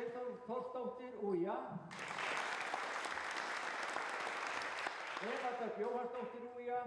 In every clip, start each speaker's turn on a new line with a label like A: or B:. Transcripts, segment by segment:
A: Steinþór Þórsdóttir, Úja. Eva Dögg Jóhannsdóttir, Úja.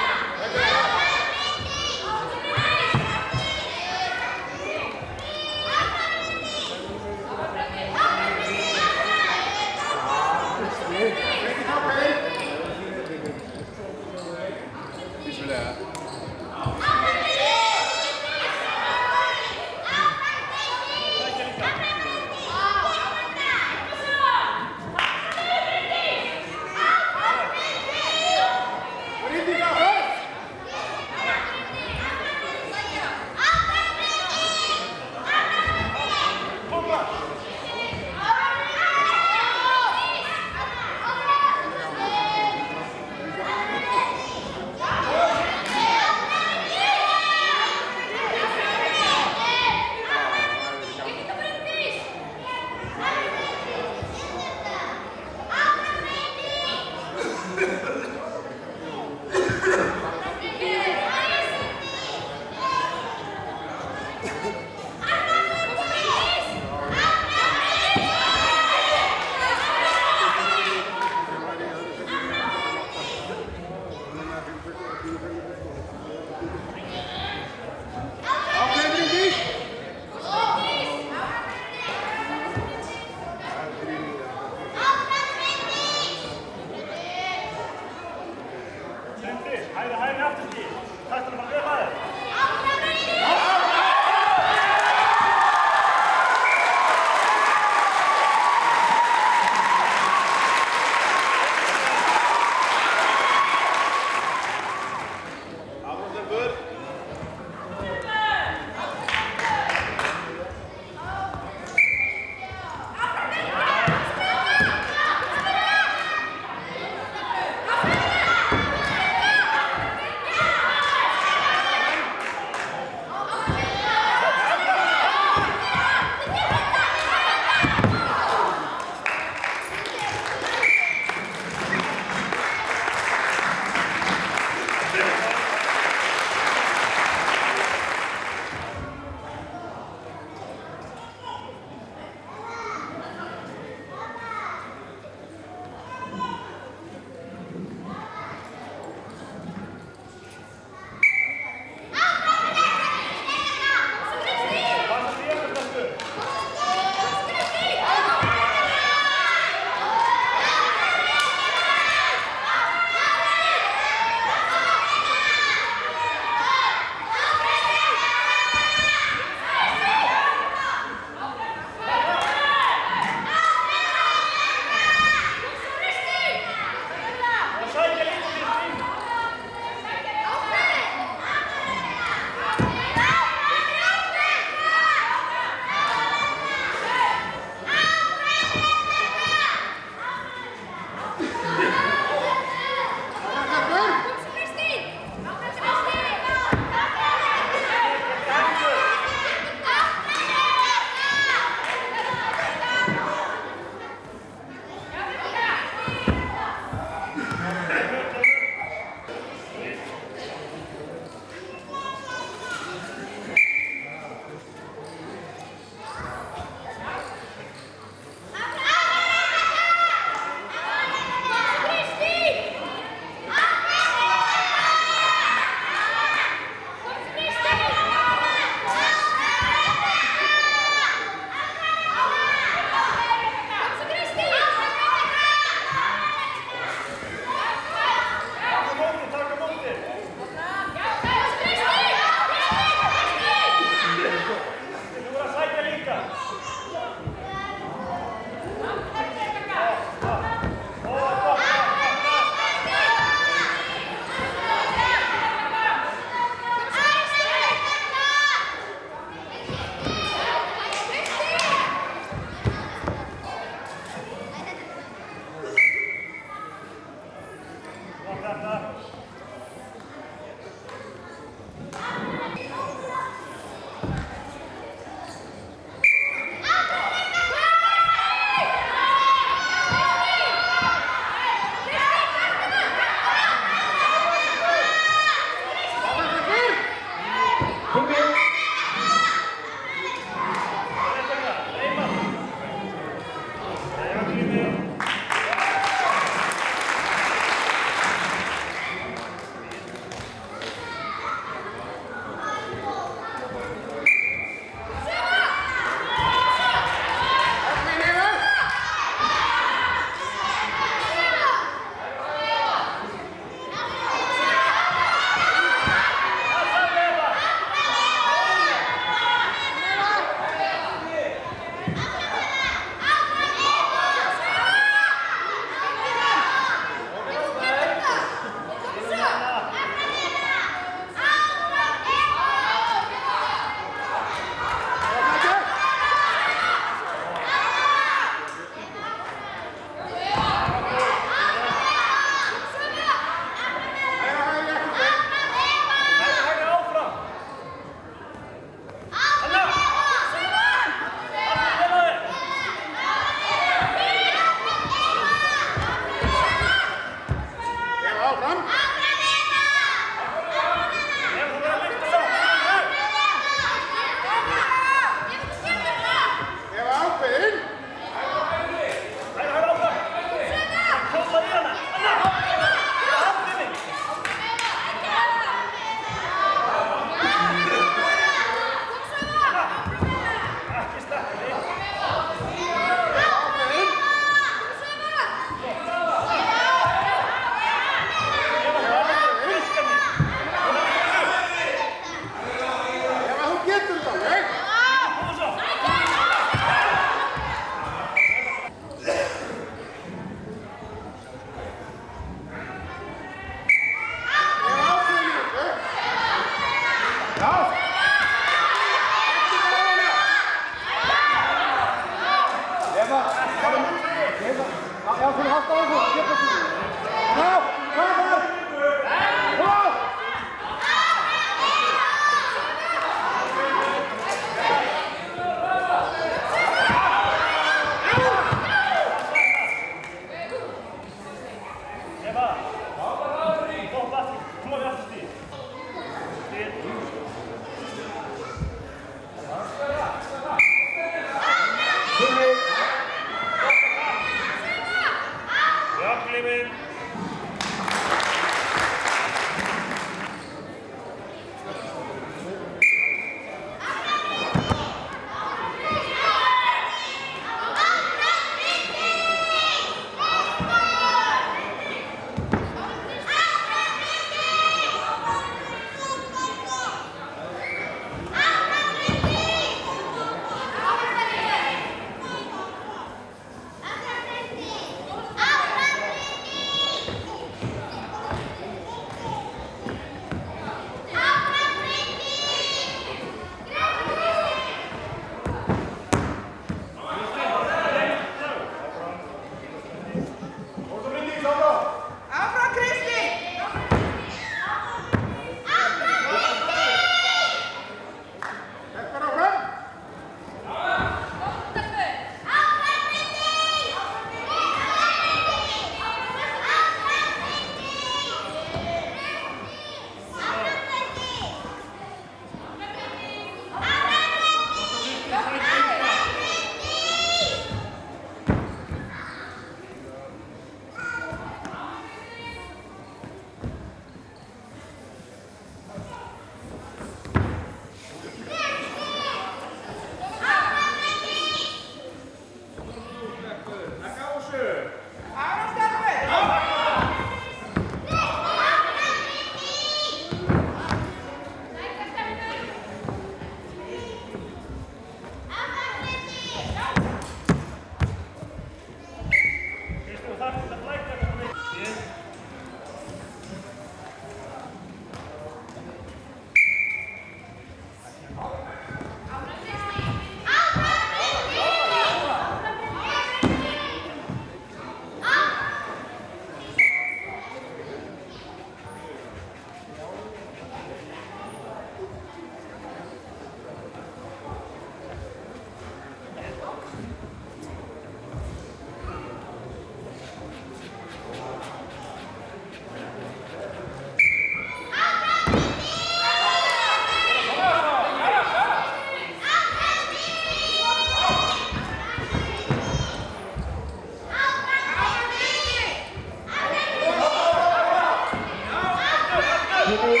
A: Henrik.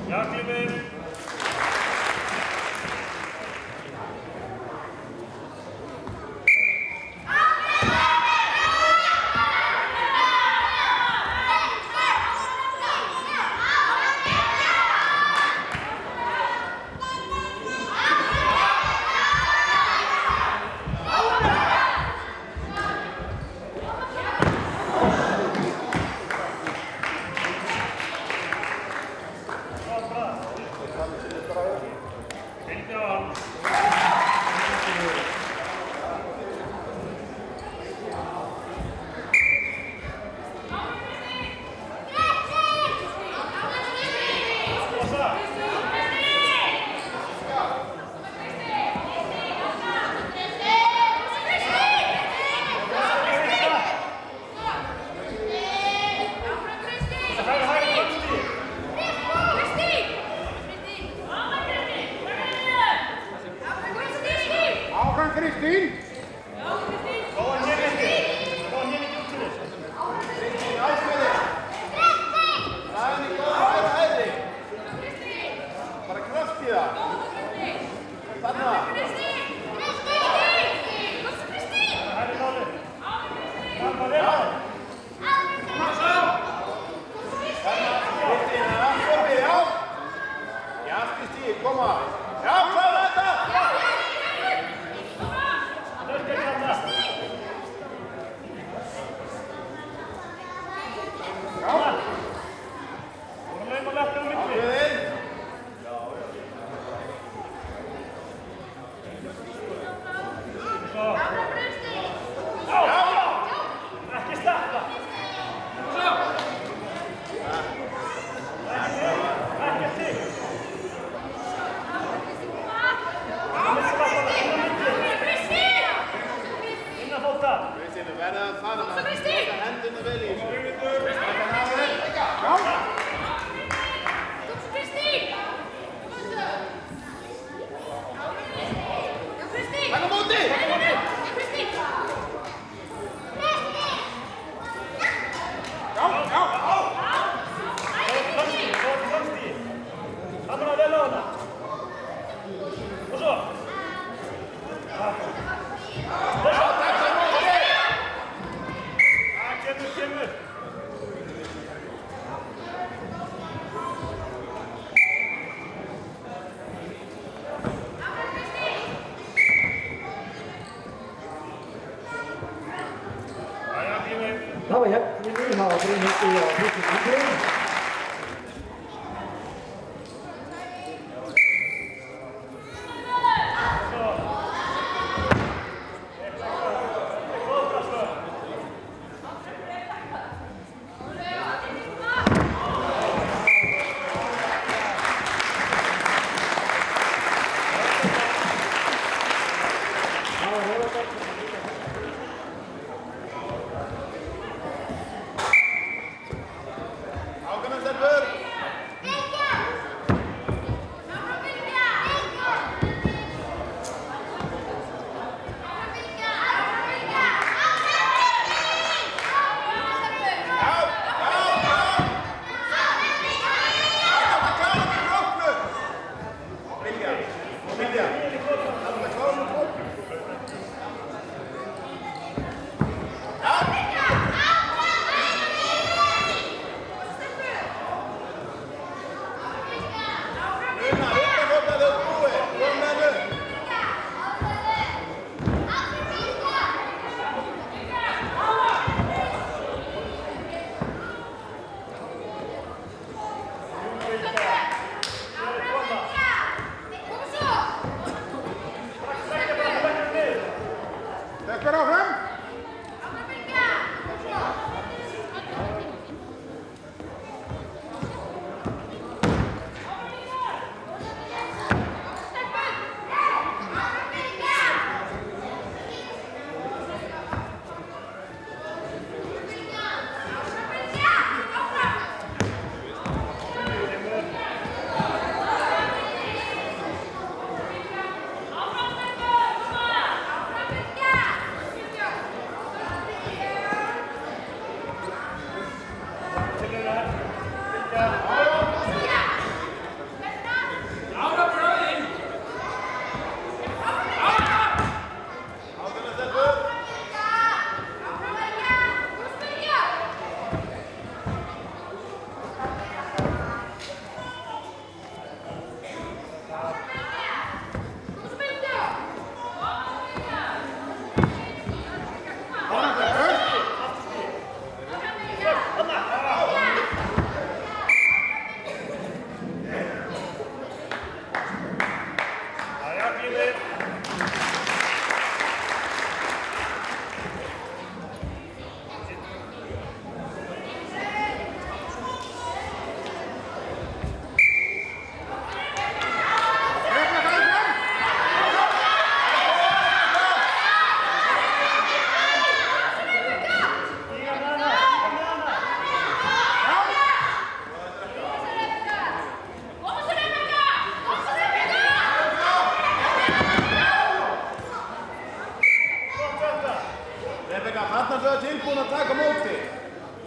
B: Ja, Clemens.
C: Kristín!
B: Góðan hér ekki út til þess.
C: Kristín, áskriði! Ræðin í góða hæðri! Bara kraft í það! Þarna!
B: Hæri Láli. Þarna vel.
C: Kristín, afsvörfið, já! Já, Kristín, koma! Já, klára þetta!
A: Það var jafnvinni, það var Brynhildur og Kristín Andrén.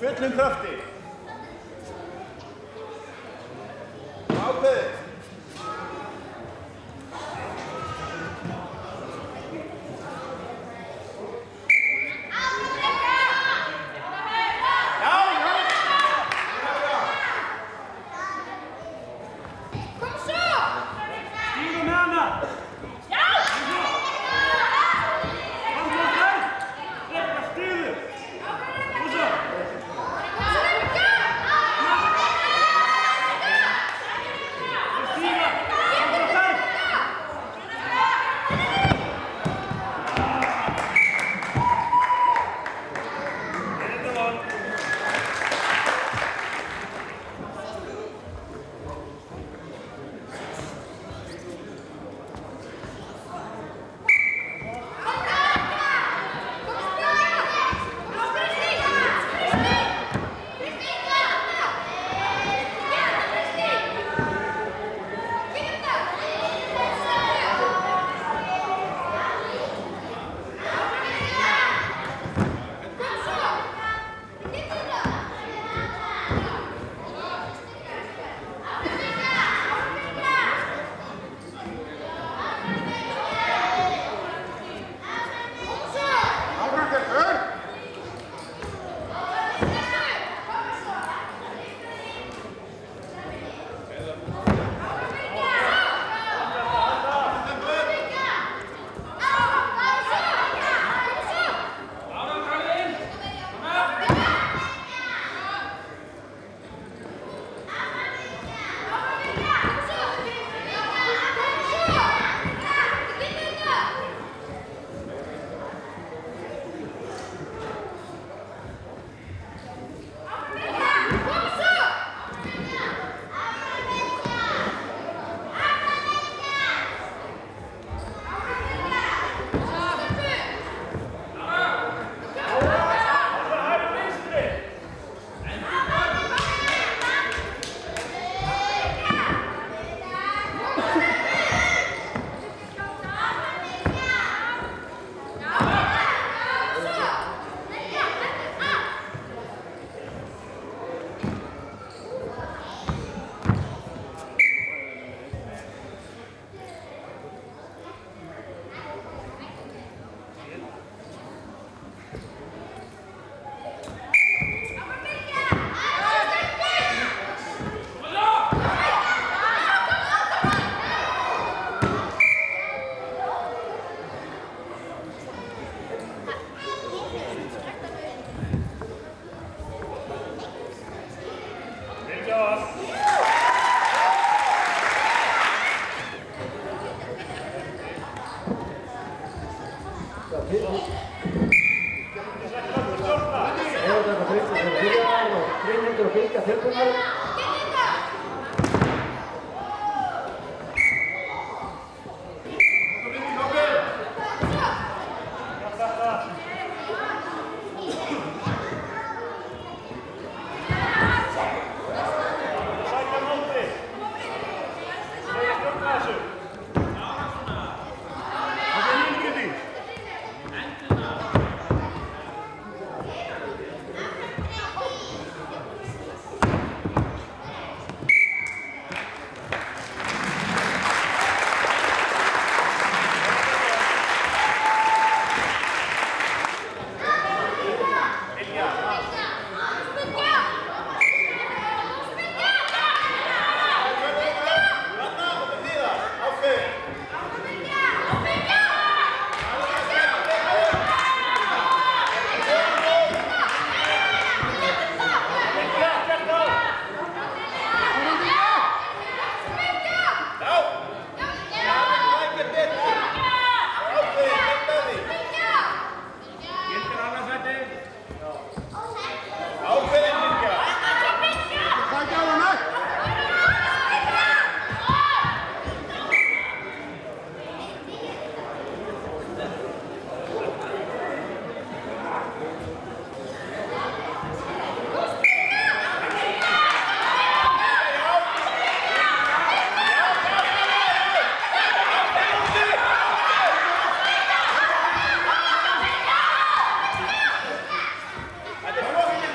C: Fullum krafti. Ákveðið.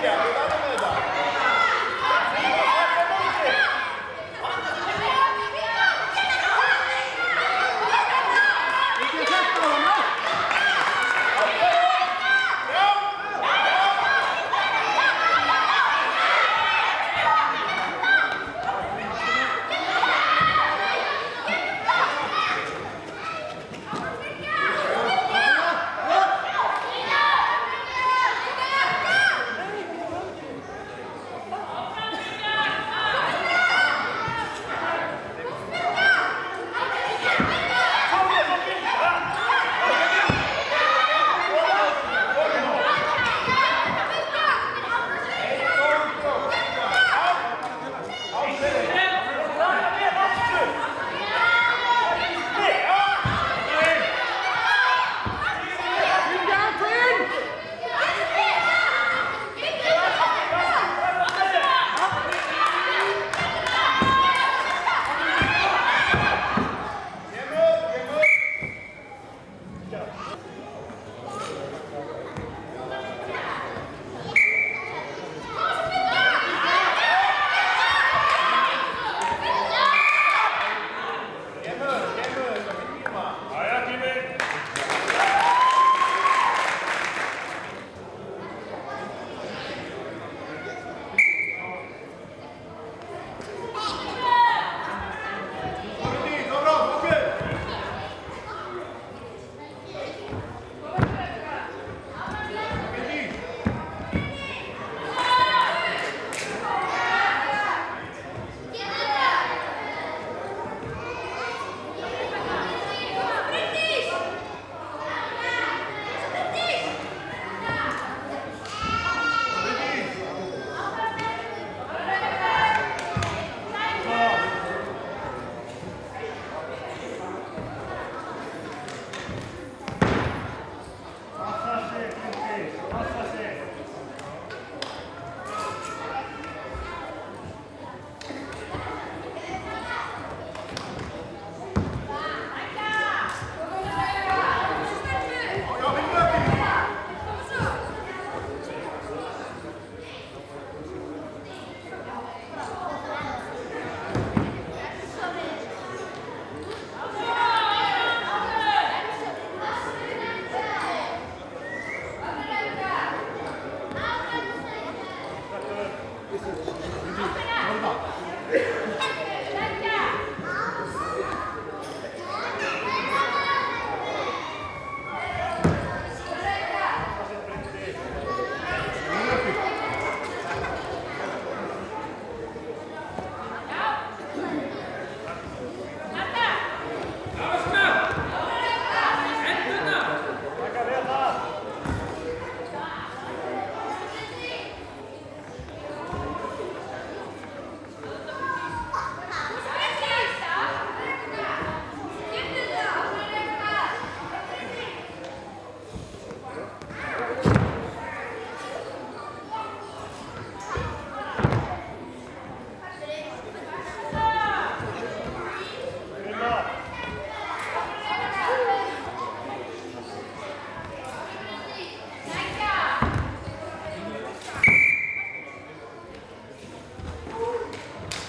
C: Yeah.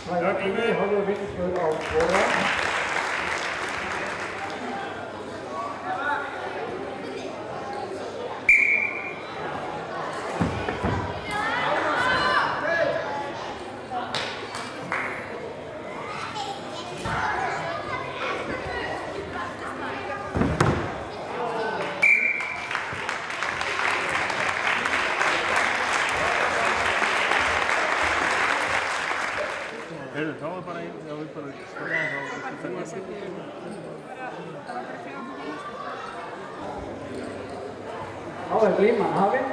A: Træningstime holder vitnesbyrd om Våren.
B: Heyrðu, þá er bara einn, ég vil bara skilja
A: Þá er glíman hafin.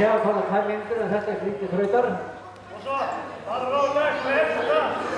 A: Hér fara 2 mínútur en þetta er flýtti þrautar.
B: Og svo, það er ráðlega, það.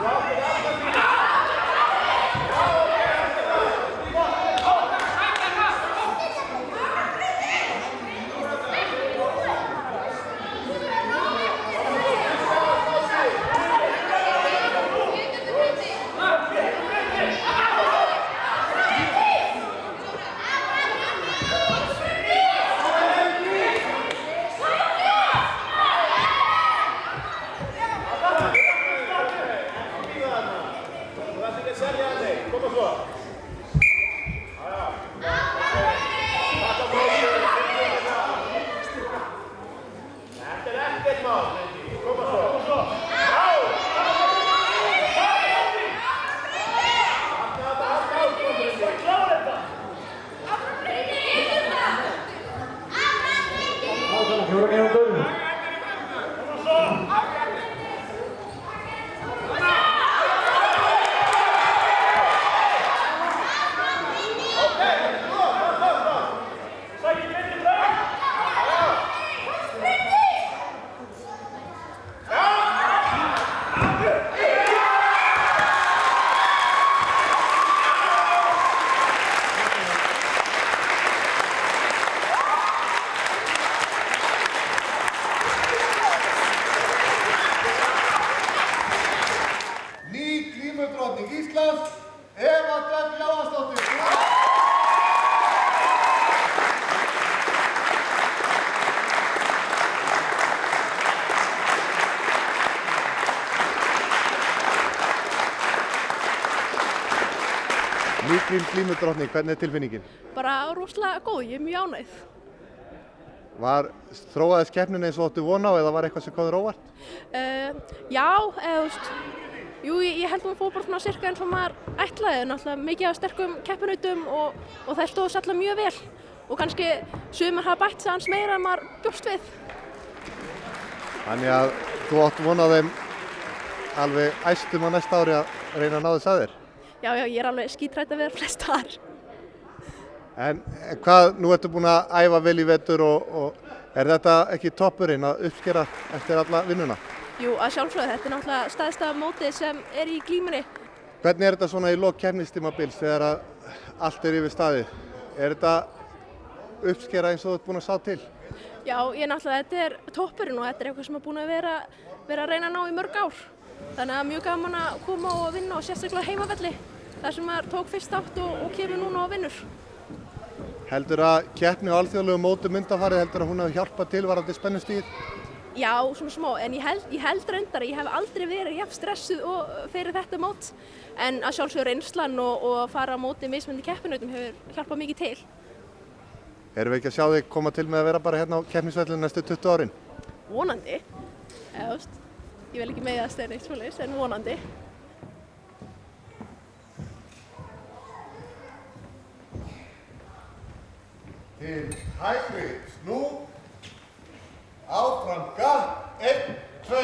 C: Well, Íslands, Eva Dögg Jóhannsdóttir. Nýgrím glímudrottning, hvernig er tilfinningin?
D: Bara rosalega góð, ég er mjög ánægð.
C: Þróaðist keppnin eins og áttu von á eða var eitthvað sem kom þér óvart?
D: Já, ég held að hún fór bara svona sirka eins og maður ætlaði, náttúrulega mikið af sterkum keppinautum og þær stóðu sér mjög vel og kannski sumar hafa bætt sig aðeins meira en maður bjóst við.
C: Þannig að þú átt von á þeim alveg æstum á næsta ári að reyna að ná þess að þér?
D: Já, ég er alveg skítrætt að vera flest þar.
C: En hvað, nú ertu búin að æfa vel í vetur og er þetta ekki toppurinn að uppskera eftir alla vinnuna?
D: Jú, að sjálfsögðu, þetta er náttúrulega stærsta mótið sem er í glímunni.
C: Hvernig er þetta svona í lok keppnistímabils þegar að allt er yfir staðið? Er þetta uppskera eins og þú ert búin að sá til?
D: Já, þetta er toppurinn og þetta er eitthvað sem er búin að vera að reyna að ná í mörg ár. Þannig að mjög gaman að koma og vinna og sérstaklega heimavelli. Það sem maður tók fyrst átt og kemur núna og vinnur.
C: Heldur að keppni á alþjóðlegu mótum undanfarið, heldur að hún hefur hjálpað til varðandi spennustigið?
D: Já, svona smá, en ég held reyndar að ég hef aldrei verið jafn stressuð fyrir þetta mót. En að sjálfsögur reynslan og fara á móti mismunandi keppinautum hefur hjálpað mikið til.
C: Erum við ekki að sjá þig koma til með að vera bara hérna á keppnisvellinu næstu 20 árin?
D: Vonandi. Ég vil ekki meðast eða neitt svoleiðis, en vonandi.
C: Til hægri, snú, áfram, gatt, 1, 2.